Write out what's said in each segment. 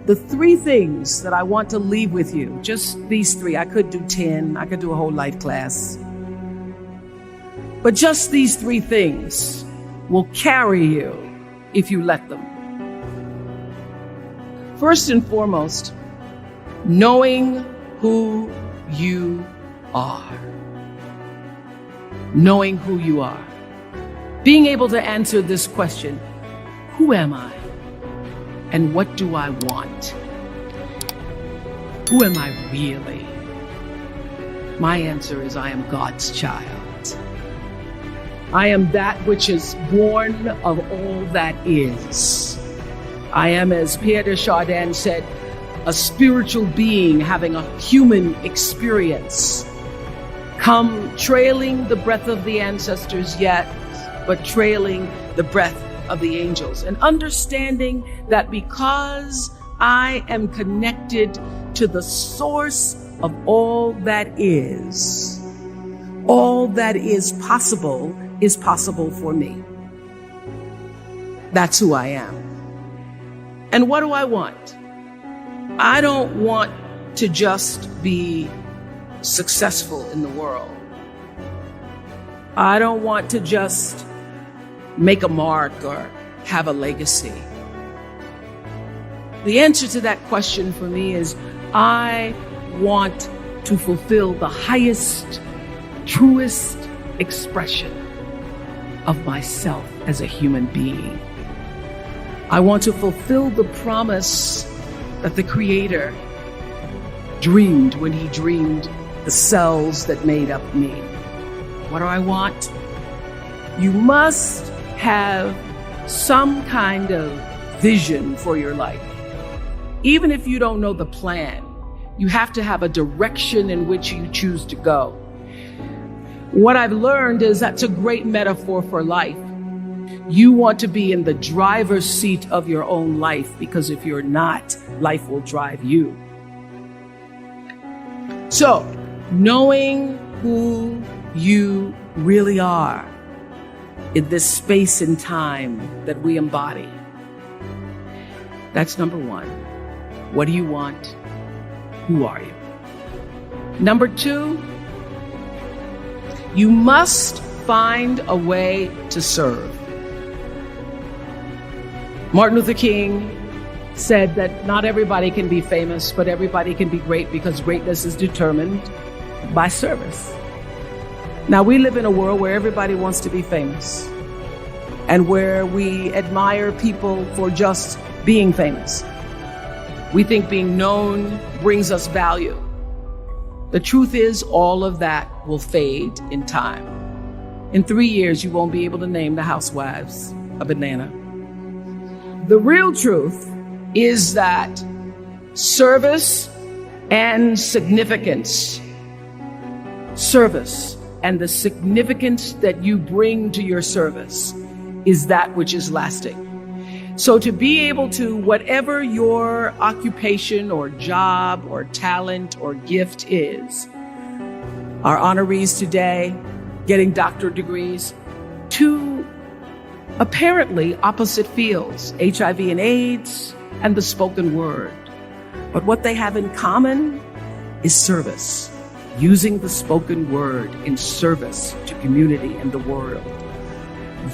the 3 things that I want to leave with you, just these 3. I could do 10, I could do a whole life class. But just these 3 things will carry you if you let them. First and foremost, knowing who you are. Knowing who you are. Being able to answer this question, who am I? And what do I want? Who am I really? My answer is I am God's child. I am that which is born of all that is. I am, as Pierre de Chardin said, a spiritual being having a human experience. Come trailing the breath of the ancestors yet, but trailing the breath of the angels. And understanding that because I am connected to the source of all that is possible for me. That's who I am. And what do I want? I don't want to just be successful in the world. I don't want to just make a mark or have a legacy. The answer to that question for me is I want to fulfill the highest, truest expression of myself as a human being. I want to fulfill the promise that the Creator dreamed when He dreamed the cells that made up me. What do I want? You must have some kind of vision for your life. Even if you don't know the plan, you have to have a direction in which you choose to go. What I've learned is that's a great metaphor for life. You want to be in the driver's seat of your own life, because if you're not, life will drive you. So, knowing who you really are in this space and time that we embody. That's number 1. What do you want? Who are you? Number 2, you must find a way to serve. Martin Luther King said that not everybody can be famous, but everybody can be great, because greatness is determined by service. Now, we live in a world where everybody wants to be famous and where we admire people for just being famous. We think being known brings us value. The truth is, all of that will fade in time. In 3 years, you won't be able to name the housewives a banana. The real truth is that service and significance, service and the significance that you bring to your service is that which is lasting. So to be able to, whatever your occupation or job or talent or gift is, our honorees today getting doctorate degrees, to apparently opposite fields, HIV and AIDS and the spoken word. But what they have in common is service, using the spoken word in service to community and the world,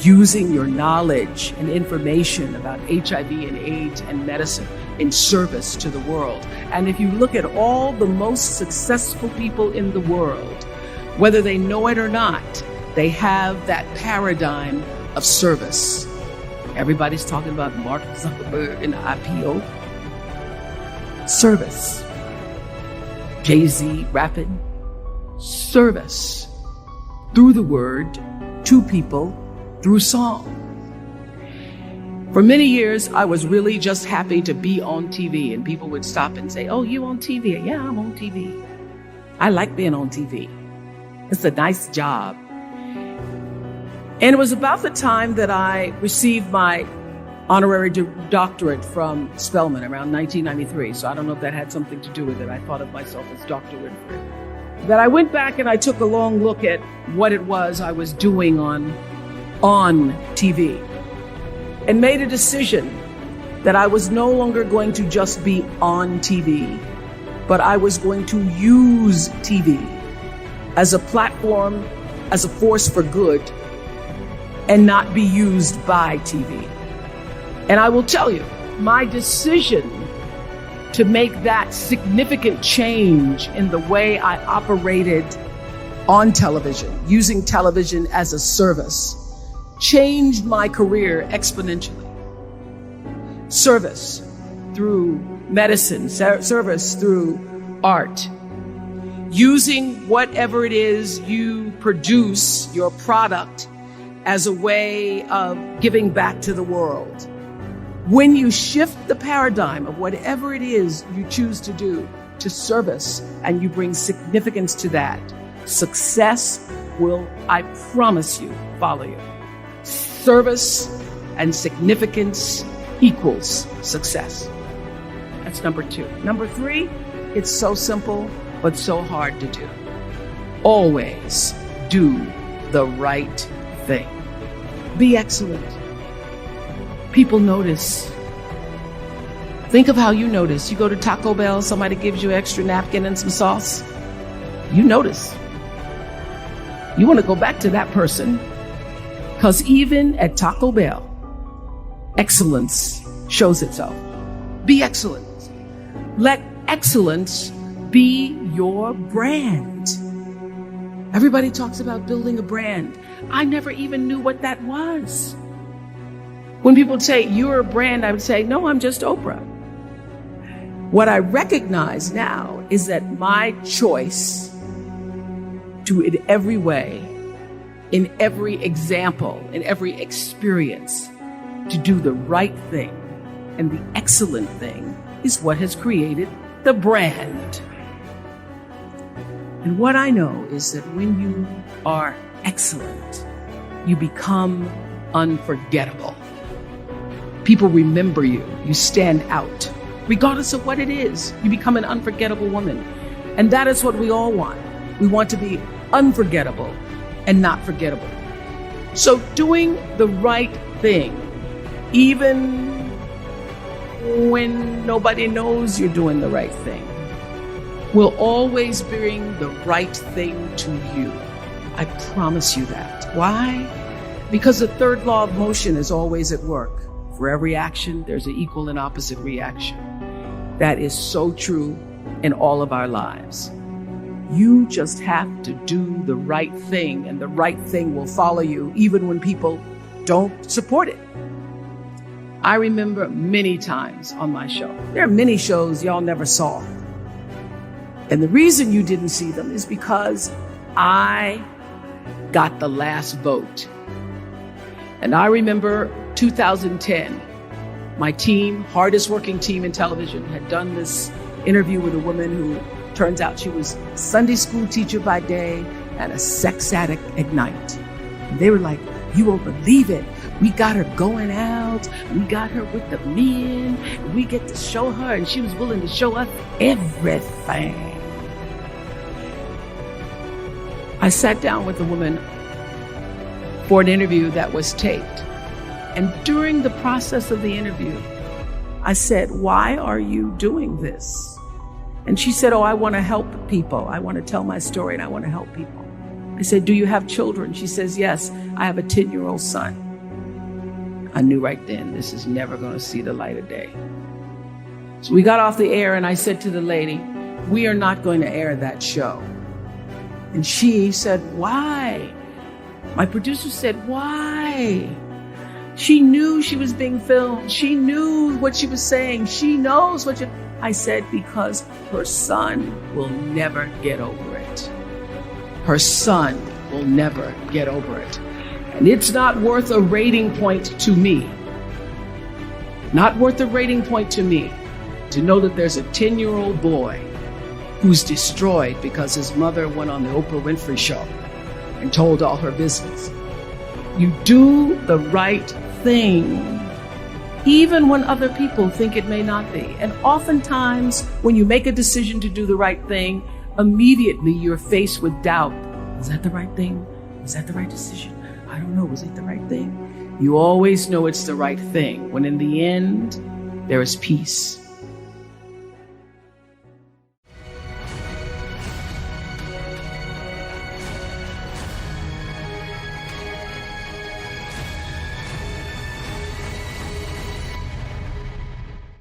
using your knowledge and information about HIV and AIDS and medicine in service to the world. And if you look at all the most successful people in the world, whether they know it or not, they have that paradigm of service. Everybody's talking about Mark Zuckerberg and the IPO. Service. Jay-Z rapping. Service. Through the word, to people, through song. For many years, I was really just happy to be on TV, and people would stop and say, "Oh, you on TV?" "Yeah, I'm on TV. I like being on TV. It's a nice job." And it was about the time that I received my honorary doctorate from Spelman around 1993. So I don't know if that had something to do with it. I thought of myself as Dr. Winfrey. That I went back and I took a long look at what it was I was doing on TV and made a decision that I was no longer going to just be on TV, but I was going to use TV as a platform, as a force for good, and not be used by TV. And I will tell you, my decision to make that significant change in the way I operated on television, using television as a service, changed my career exponentially. Service through medicine, service through art, using whatever it is you produce, your product, as a way of giving back to the world. When you shift the paradigm of whatever it is you choose to do to service, and you bring significance to that, success will, I promise you, follow you. Service and significance equals success. That's number 2. Number 3, it's so simple, but so hard to do. Always do the right thing. Be excellent. People notice. Think of how you notice. You go to Taco Bell, somebody gives you an extra napkin and some sauce. You notice. You want to go back to that person, because even at Taco Bell, excellence shows itself. Be excellent. Let excellence be your brand. Everybody talks about building a brand. I never even knew what that was. When people say, you're a brand, I would say, no, I'm just Oprah. What I recognize now is that my choice to, in every way, in every example, in every experience, to do the right thing and the excellent thing is what has created the brand. And what I know is that when you are excellent, you become unforgettable. People remember you. You stand out. Regardless of what it is, you become an unforgettable woman. And that is what we all want. We want to be unforgettable and not forgettable. So doing the right thing, even when nobody knows you're doing the right thing, will always bring the right thing to you. I promise you that. Why? Because the third law of motion is always at work. For every action, there's an equal and opposite reaction. That is so true in all of our lives. You just have to do the right thing, and the right thing will follow you even when people don't support it. I remember many times on my show. There are many shows y'all never saw. And the reason you didn't see them is because I got the last vote. And I remember 2010, my team, hardest working team in television, had done this interview with a woman who turns out she was a Sunday school teacher by day and a sex addict at night. And they were like, you won't believe it. We got her going out. We got her with the men. We get to show her, and she was willing to show us everything. I sat down with the woman for an interview that was taped. And during the process of the interview, I said, why are you doing this? And she said, oh, I want to help people. I want to tell my story and I want to help people. I said, do you have children? She says, yes, I have a 10-year-old son. I knew right then, this is never going to see the light of day. So we got off the air and I said to the lady, we are not going to air that show. And she said, why? My producer said, why? She knew she was being filmed. She knew what she was saying. She knows what I said, because her son will never get over it. Her son will never get over it. And it's not worth a rating point to me. Not worth a rating point to me to know that there's a 10-year-old boy who's destroyed because his mother went on the Oprah Winfrey Show and told all her business. You do the right thing, even when other people think it may not be. And oftentimes, when you make a decision to do the right thing, immediately you're faced with doubt. Was that the right thing? Was that the right decision? I don't know. Was it the right thing? You always know it's the right thing, when in the end, there is peace.